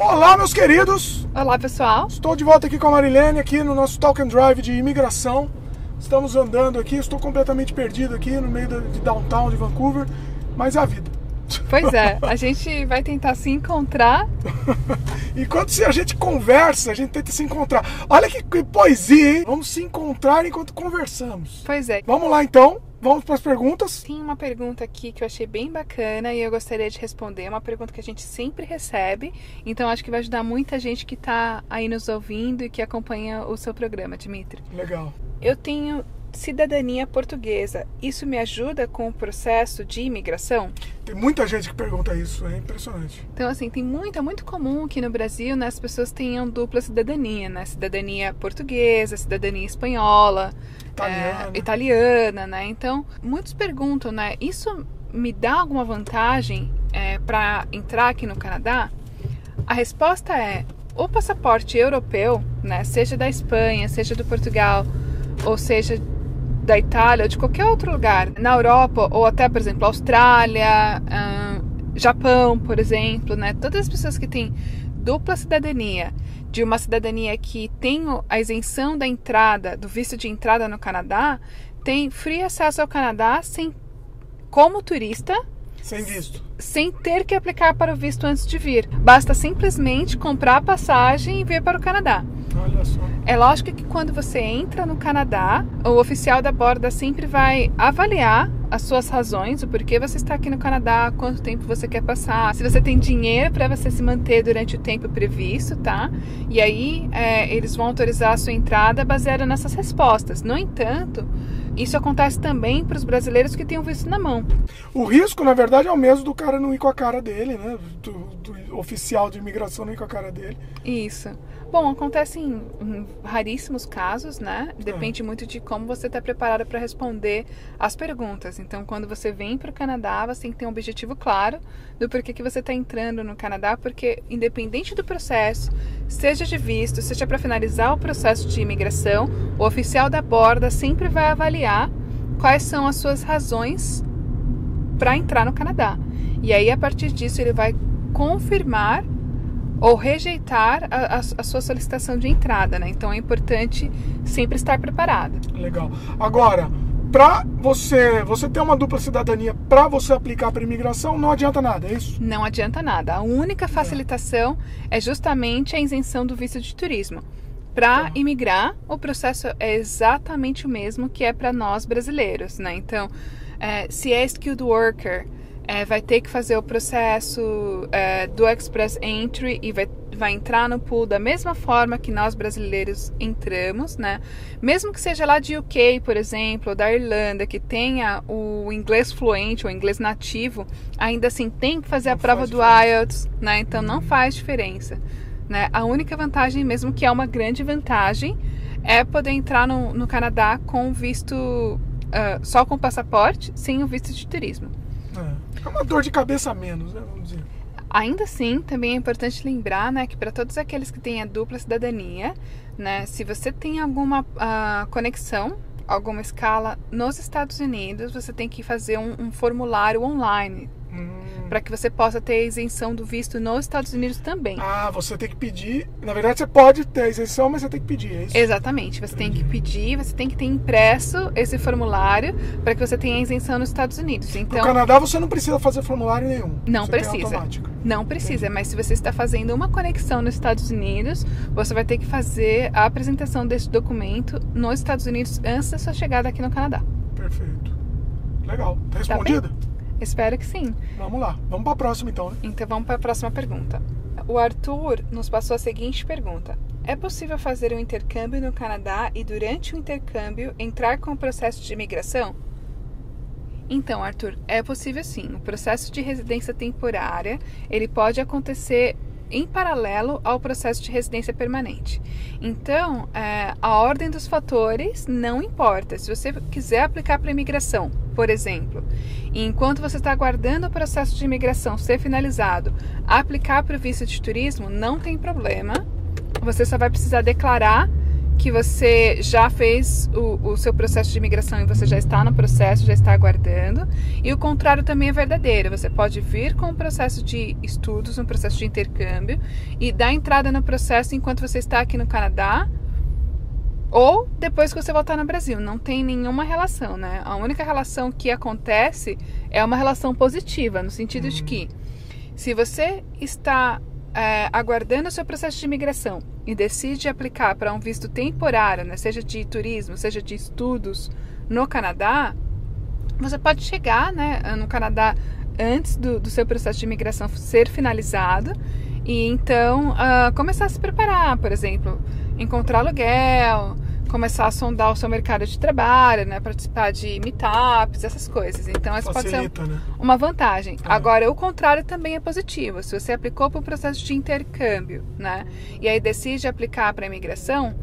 Olá, meus queridos! Olá, pessoal! Estou de volta aqui com a Marilene, aqui no nosso Talk and Drive de imigração. Estamos andando aqui, estou completamente perdido aqui no meio de downtown de Vancouver, mas é a vida. Pois é, a gente vai tentar se encontrar. Enquanto a gente conversa, a gente tenta se encontrar. Olha que poesia, hein? Vamos se encontrar enquanto conversamos. Pois é. Vamos lá, então. Vamos para as perguntas? Tem uma pergunta aqui que eu achei bem bacana e eu gostaria de responder. É uma pergunta que a gente sempre recebe, então acho que vai ajudar muita gente que está aí nos ouvindo e que acompanha o seu programa, Dimitri. Legal. Eu tenho cidadania portuguesa. Isso me ajuda com o processo de imigração? Tem muita gente que pergunta isso, é impressionante. Então, assim, é muito comum aqui no Brasil, né, as pessoas tenham dupla cidadania, né? Cidadania portuguesa, cidadania espanhola, italiana, né? Então, muitos perguntam, né, isso me dá alguma vantagem para entrar aqui no Canadá? A resposta é, o passaporte europeu, né, seja da Espanha, seja do Portugal, ou seja da Itália ou de qualquer outro lugar, na Europa ou até, por exemplo, Austrália, Japão, por exemplo, né? Todas as pessoas que têm dupla cidadania, de uma cidadania que tem a isenção da entrada, do visto de entrada no Canadá, tem free acesso ao Canadá como turista, sem visto, sem ter que aplicar para o visto antes de vir. Basta simplesmente comprar a passagem e vir para o Canadá. Olha só. É lógico que quando você entra no Canadá, o oficial da borda sempre vai avaliar as suas razões, o porquê você está aqui no Canadá, quanto tempo você quer passar, se você tem dinheiro para você se manter durante o tempo previsto, tá? E aí eles vão autorizar a sua entrada baseada nessas respostas. No entanto, isso acontece também para os brasileiros que têm o visto na mão. O risco, na verdade, é o mesmo do cara não ir com a cara dele, né? Do oficial de imigração não ir com a cara dele. Isso. Bom, acontece em raríssimos casos, né? Depende muito de como você está preparado para responder as perguntas. Então, quando você vem para o Canadá, você tem que ter um objetivo claro do porquê que você está entrando no Canadá, porque independente do processo, seja de visto, seja para finalizar o processo de imigração, o oficial da borda sempre vai avaliar quais são as suas razões para entrar no Canadá. E aí, a partir disso, ele vai confirmar ou rejeitar a sua solicitação de entrada, né? Então é importante sempre estar preparado. Legal. Agora, para você ter uma dupla cidadania, para você aplicar para imigração, não adianta nada, é isso? Não adianta nada. A única facilitação é justamente a isenção do visto de turismo. Para imigrar, o processo é exatamente o mesmo que é para nós brasileiros, né? Então, se é skilled worker, vai ter que fazer o processo do Express Entry e vai entrar no pool da mesma forma que nós brasileiros entramos, né? Mesmo que seja lá de UK, por exemplo, ou da Irlanda, que tenha o inglês fluente ou inglês nativo, ainda assim tem que fazer a prova do IELTS, né? Então não faz diferença, né? A única vantagem, mesmo que é uma grande vantagem, é poder entrar no Canadá com visto, só com passaporte, sem o visto de turismo. É uma dor de cabeça a menos, né? Vamos dizer. Ainda assim, também é importante lembrar, né, que para todos aqueles que têm a dupla cidadania, né, se você tem alguma conexão, alguma escala nos Estados Unidos, você tem que fazer um formulário online para que você possa ter a isenção do visto nos Estados Unidos também. Ah, você tem que pedir. Na verdade, você pode ter a isenção, mas você tem que pedir, é isso? Exatamente. Você tem que pedir, você tem que ter impresso esse formulário para que você tenha a isenção nos Estados Unidos. Então, no Canadá, você não precisa fazer formulário nenhum. Não você precisa. Não precisa, mas se você está fazendo uma conexão nos Estados Unidos, você vai ter que fazer a apresentação desse documento nos Estados Unidos antes da sua chegada aqui no Canadá. Perfeito. Legal. Tá respondida? Espero que sim. Vamos lá. Vamos para a próxima, então, né? Então, vamos para a próxima pergunta. O Arthur nos passou a seguinte pergunta. É possível fazer um intercâmbio no Canadá e, durante o intercâmbio, entrar com o processo de imigração? Então, Arthur, é possível sim. O processo de residência temporária, ele pode acontecer em paralelo ao processo de residência permanente. Então, a ordem dos fatores não importa. Se você quiser aplicar para imigração, por exemplo, e enquanto você está aguardando o processo de imigração ser finalizado, aplicar para o visto de turismo, não tem problema. Você só vai precisar declarar que você já fez o seu processo de imigração e você já está no processo, já está aguardando. E o contrário também é verdadeiro. Você pode vir com um processo de estudos, um processo de intercâmbio e dar entrada no processo enquanto você está aqui no Canadá ou depois que você voltar no Brasil. Não tem nenhuma relação, né? A única relação que acontece é uma relação positiva, no sentido de que se você está aguardando o seu processo de imigração e decide aplicar para um visto temporário, né, seja de turismo, seja de estudos no Canadá, você pode chegar, né, no Canadá antes do seu processo de imigração ser finalizado e então começar a se preparar, por exemplo, encontrar aluguel, começar a sondar o seu mercado de trabalho, né, participar de meetups, essas coisas. Então, essa Facilita, pode ser né? uma vantagem. Agora, o contrário também é positivo. Se você aplicou para o processo de intercâmbio, né, e aí decide aplicar para a imigração,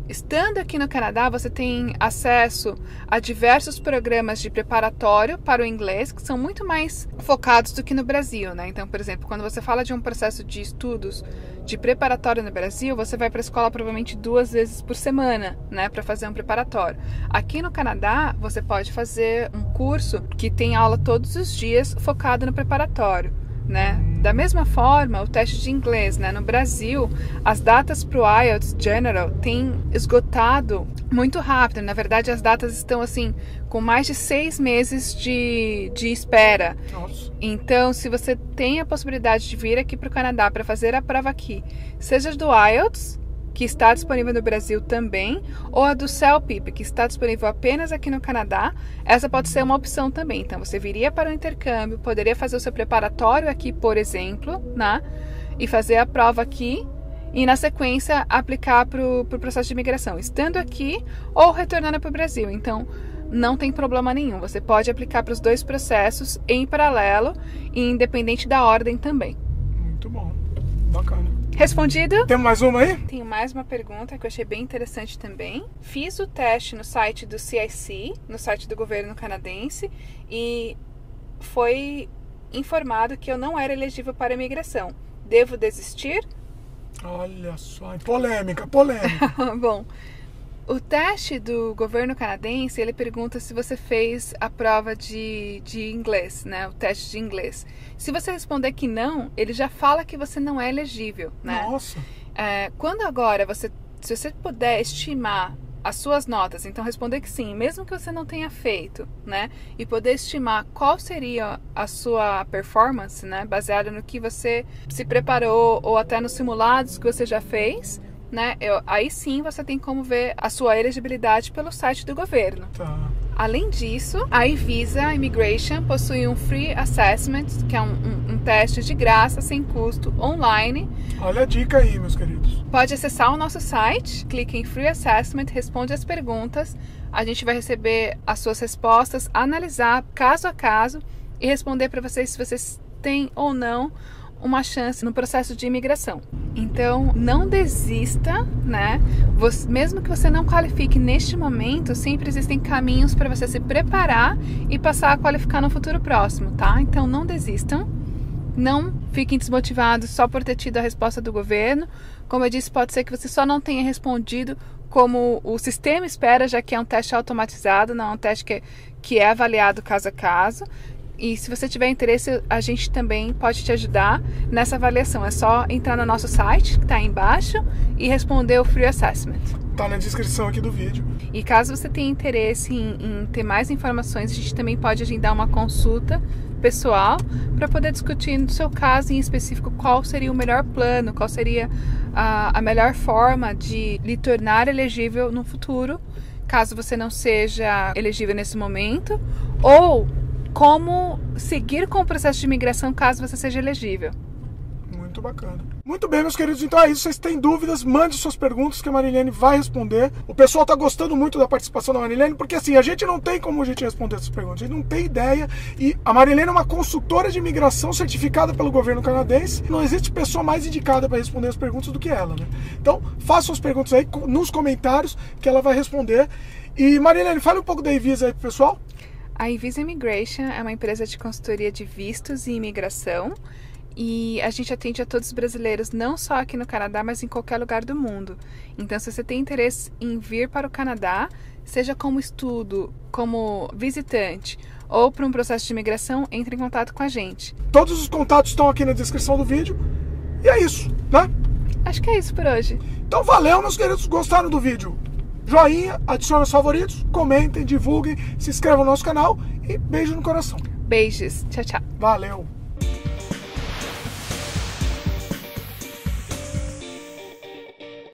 estando aqui no Canadá, você tem acesso a diversos programas de preparatório para o inglês, que são muito mais focados do que no Brasil, né? Então, por exemplo, quando você fala de um processo de estudos de preparatório no Brasil, você vai para a escola provavelmente 2 vezes por semana, né, para fazer um preparatório. Aqui no Canadá, você pode fazer um curso que tem aula todos os dias focado no preparatório, né? Da mesma forma, o teste de inglês, né? No Brasil, as datas para o IELTS General têm esgotado muito rápido. Na verdade, as datas estão assim com mais de 6 meses de espera. Nossa. Então, se você tem a possibilidade de vir aqui para o Canadá para fazer a prova aqui, seja do IELTS, que está disponível no Brasil também, ou a do CELPIP, que está disponível apenas aqui no Canadá, essa pode ser uma opção também. Então, você viria para o intercâmbio, poderia fazer o seu preparatório aqui, por exemplo, né? E fazer a prova aqui, e na sequência aplicar para o processo de imigração, estando aqui ou retornando para o Brasil. Então, não tem problema nenhum. Você pode aplicar para os 2 processos em paralelo e independente da ordem também. Muito bom. Bacana. Respondido? Temos mais uma aí? Tenho mais uma pergunta que eu achei bem interessante também. Fiz o teste no site do CIC, no site do governo canadense, e foi informado que eu não era elegível para imigração. Devo desistir? Olha só, polêmica. Bom, o teste do governo canadense, ele pergunta se você fez a prova de inglês, né? O teste de inglês. Se você responder que não, ele já fala que você não é elegível, né? Nossa. Quando agora, se você puder estimar as suas notas, então responder que sim, mesmo que você não tenha feito, né? E poder estimar qual seria a sua performance, né? Baseada no que você se preparou ou até nos simulados que você já fez, né? Aí sim você tem como ver a sua elegibilidade pelo site do governo. Tá. Além disso, a iVisa Immigration possui um Free Assessment, que é um teste de graça, sem custo, online. Olha a dica aí, meus queridos. Pode acessar o nosso site, clique em Free Assessment, responde as perguntas. A gente vai receber as suas respostas, analisar caso a caso e responder para vocês se vocês têm ou não uma chance no processo de imigração. Então, não desista, né? Mesmo que você não qualifique neste momento, sempre existem caminhos para você se preparar e passar a qualificar no futuro próximo, tá? Então, não desistam. Não fiquem desmotivados só por ter tido a resposta do governo. Como eu disse, pode ser que você só não tenha respondido como o sistema espera, já que é um teste automatizado, não é um teste que é avaliado caso a caso. E se você tiver interesse, a gente também pode te ajudar nessa avaliação. É só entrar no nosso site, que está aí embaixo, e responder o Free Assessment. Tá na descrição aqui do vídeo. E caso você tenha interesse em ter mais informações, a gente também pode agendar uma consulta pessoal para poder discutir no seu caso em específico qual seria o melhor plano, qual seria a melhor forma de lhe tornar elegível no futuro, caso você não seja elegível nesse momento, ou como seguir com o processo de imigração caso você seja elegível. Muito bacana. Muito bem, meus queridos, então é isso. Se vocês têm dúvidas, mande suas perguntas que a Marilene vai responder. O pessoal tá gostando muito da participação da Marilene, porque assim, a gente não tem como a gente responder essas perguntas, a gente não tem ideia. E a Marilene é uma consultora de imigração certificada pelo governo canadense. Não existe pessoa mais indicada para responder as perguntas do que ela, né? Então, façam as perguntas aí nos comentários que ela vai responder. E Marilene, fale um pouco da iVisa aí pro pessoal. A iVisa Immigration é uma empresa de consultoria de vistos e imigração E a gente atende a todos os brasileiros, não só aqui no Canadá, mas em qualquer lugar do mundo. Então, se você tem interesse em vir para o Canadá, seja como estudo, como visitante ou para um processo de imigração, entre em contato com a gente. Todos os contatos estão aqui na descrição do vídeo. E é isso, né? Acho que é isso por hoje. Então valeu, meus queridos. Gostaram do vídeo? Joinha, adicionem os favoritos, comentem, divulguem, se inscrevam no nosso canal e beijo no coração. Beijos. Tchau, tchau. Valeu.